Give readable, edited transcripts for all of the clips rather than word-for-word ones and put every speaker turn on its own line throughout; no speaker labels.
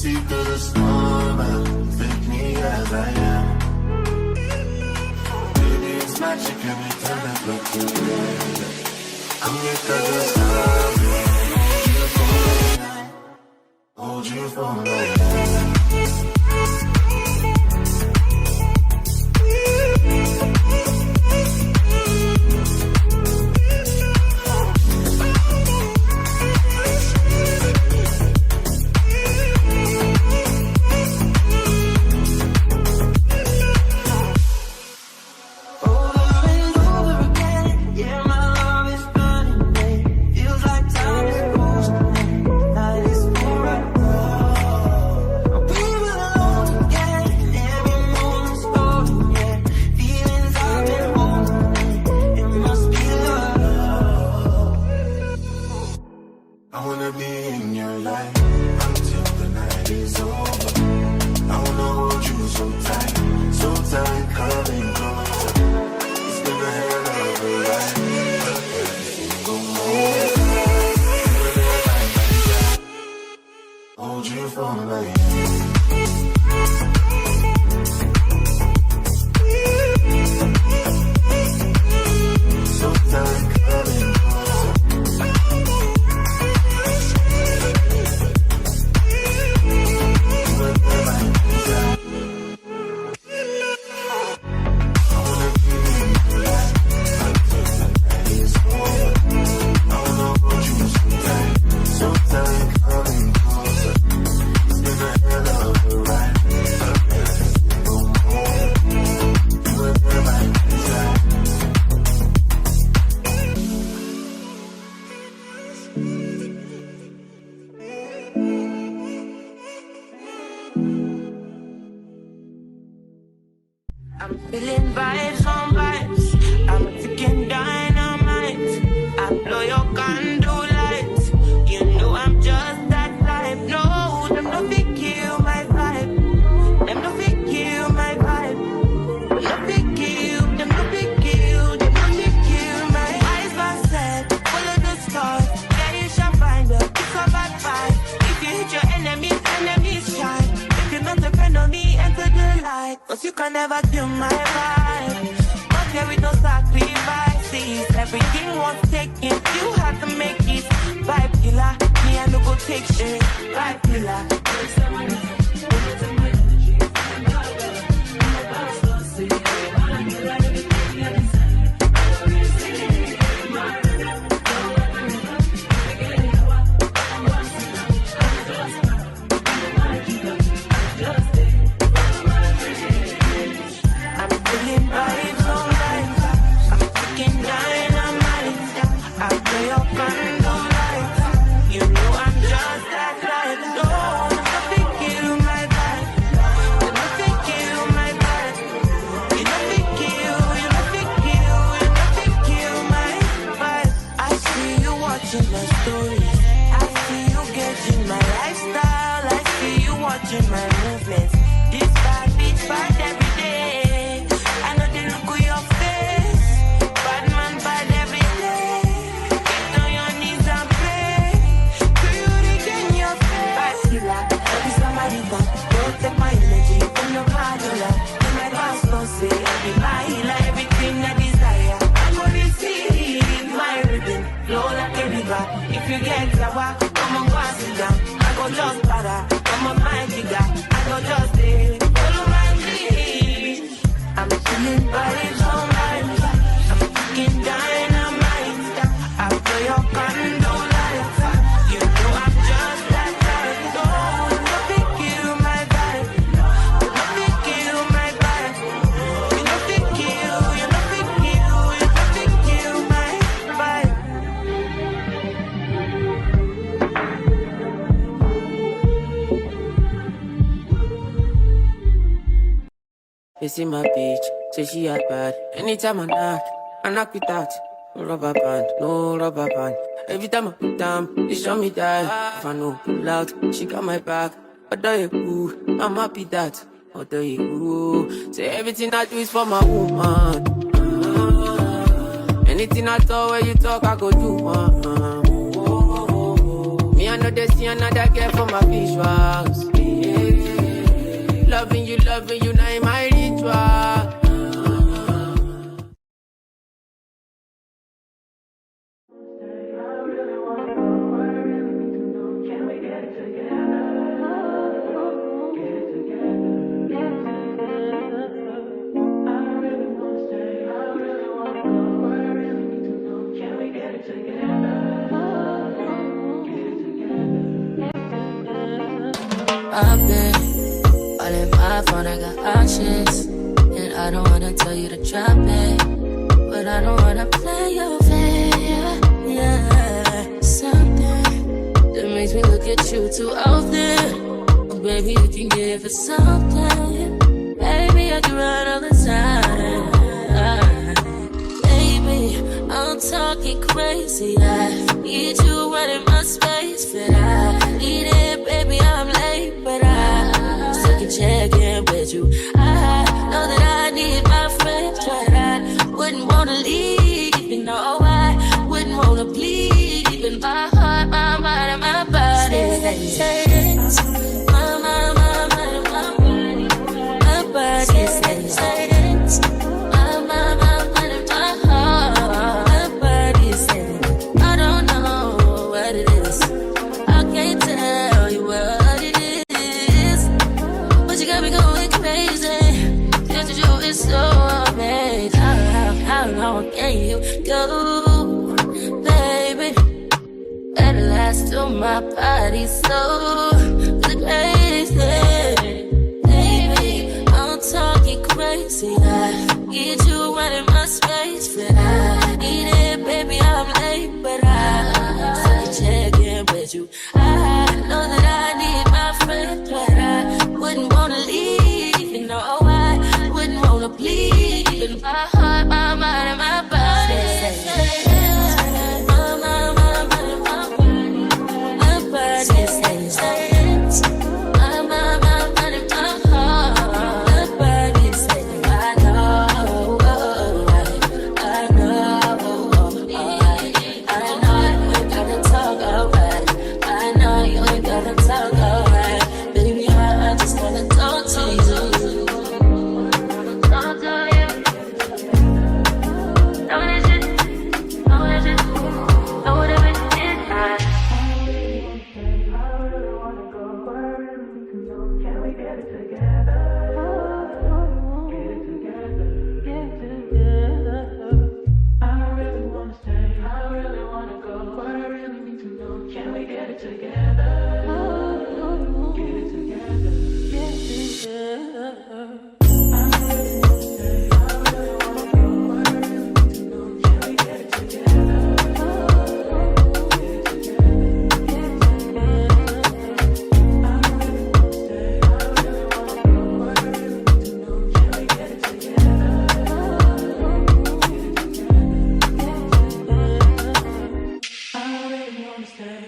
see through the storm and take me as I am. Baby, it's magic every time I look in your eyes. I'm here 'cause it's love. Hold you for life. I wanna be in your life until the night is over. I wanna hold you so tight, coming closer. It's been a hell of a ride, but every single moment, hold you for life.
I'm feeling vibes on vibes. I'm freaking dynamite. I blow your candle lights. You know I'm just that type. No, them no fit kill my vibe. Them no fit kill my vibe. Them no fit kill. Them no fit kill. Them no fit kill my eyes. My set, follow the stars. Yeah, you shall find her. It's a bad vibe. If you hit your enemies, enemies shine. If you're not a friend of me, enter the light. Cause you can never kill my vibe. Not here with no sacrifices. Everything was taken, you had to make it. Vibe killer, me I no go take shit. Vibe killer. My movements, this bad bitch bad every day. I know the look of your face. Bad man bad every day. Get on your knees and pray. Do you regain your faith? Bad killer, don't be somebody that don't take my energy from your cardula. In my past don't say I be my healer, everything I desire. I go receive my rhythm, flow like a river. If you get sour, come on, go and sit down. I go just para. I'm a mind digger, I go just follow my lead. I'm feeling vibes on vibes. I'm fucking dynamite. I blow your candle lights. You know I'm just that type. No, nothing kill my vibe. Nothing kill my vibe. You nothing kill, you nothing kill, you nothing kill my vibe.
You see my bitch, say she had bad. Anytime I knock with that. No rubber band, no rubber band. Every time I put down, they show me that. If I know pull out, she got my back. Although you cool, I'm happy that. Although you cool, say everything I do is for my woman. Anything I talk, when you talk, I go do. Me I know they see another girl for my visuals.
I've been all in my phone, I got options. And I don't wanna tell you to drop it, but I don't wanna play your fair. Yeah, something that makes me look at you too often. Oh, baby, you can give it something. Baby, I can run all the time. Baby, I'm talking crazy. I need you running my space, but I need it, baby. I'm late, but I still can check in with you. I know that I need my friends, but I wouldn't wanna leave. You know, I wouldn't wanna bleed. Even my heart, my mind, and my body. My mind, my mind, and my body. My body says my mind, my mind, and my heart. My body says I don't know what it is. I can't tell you what it is, but you got me going crazy. Just to you is so amazing. How long can you go, baby? At last, till my body's so crazy. Baby, I'm talking crazy. I need you running my space, but I need it, baby. I'm late, but I still check in with you. I know that I need my friend, but I wouldn't wanna leave. You know, I wouldn't wanna bleed. Even my heart, my mind, and my body.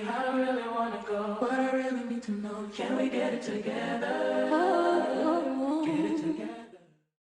I really wanna go, but I really need to know, can we get it together?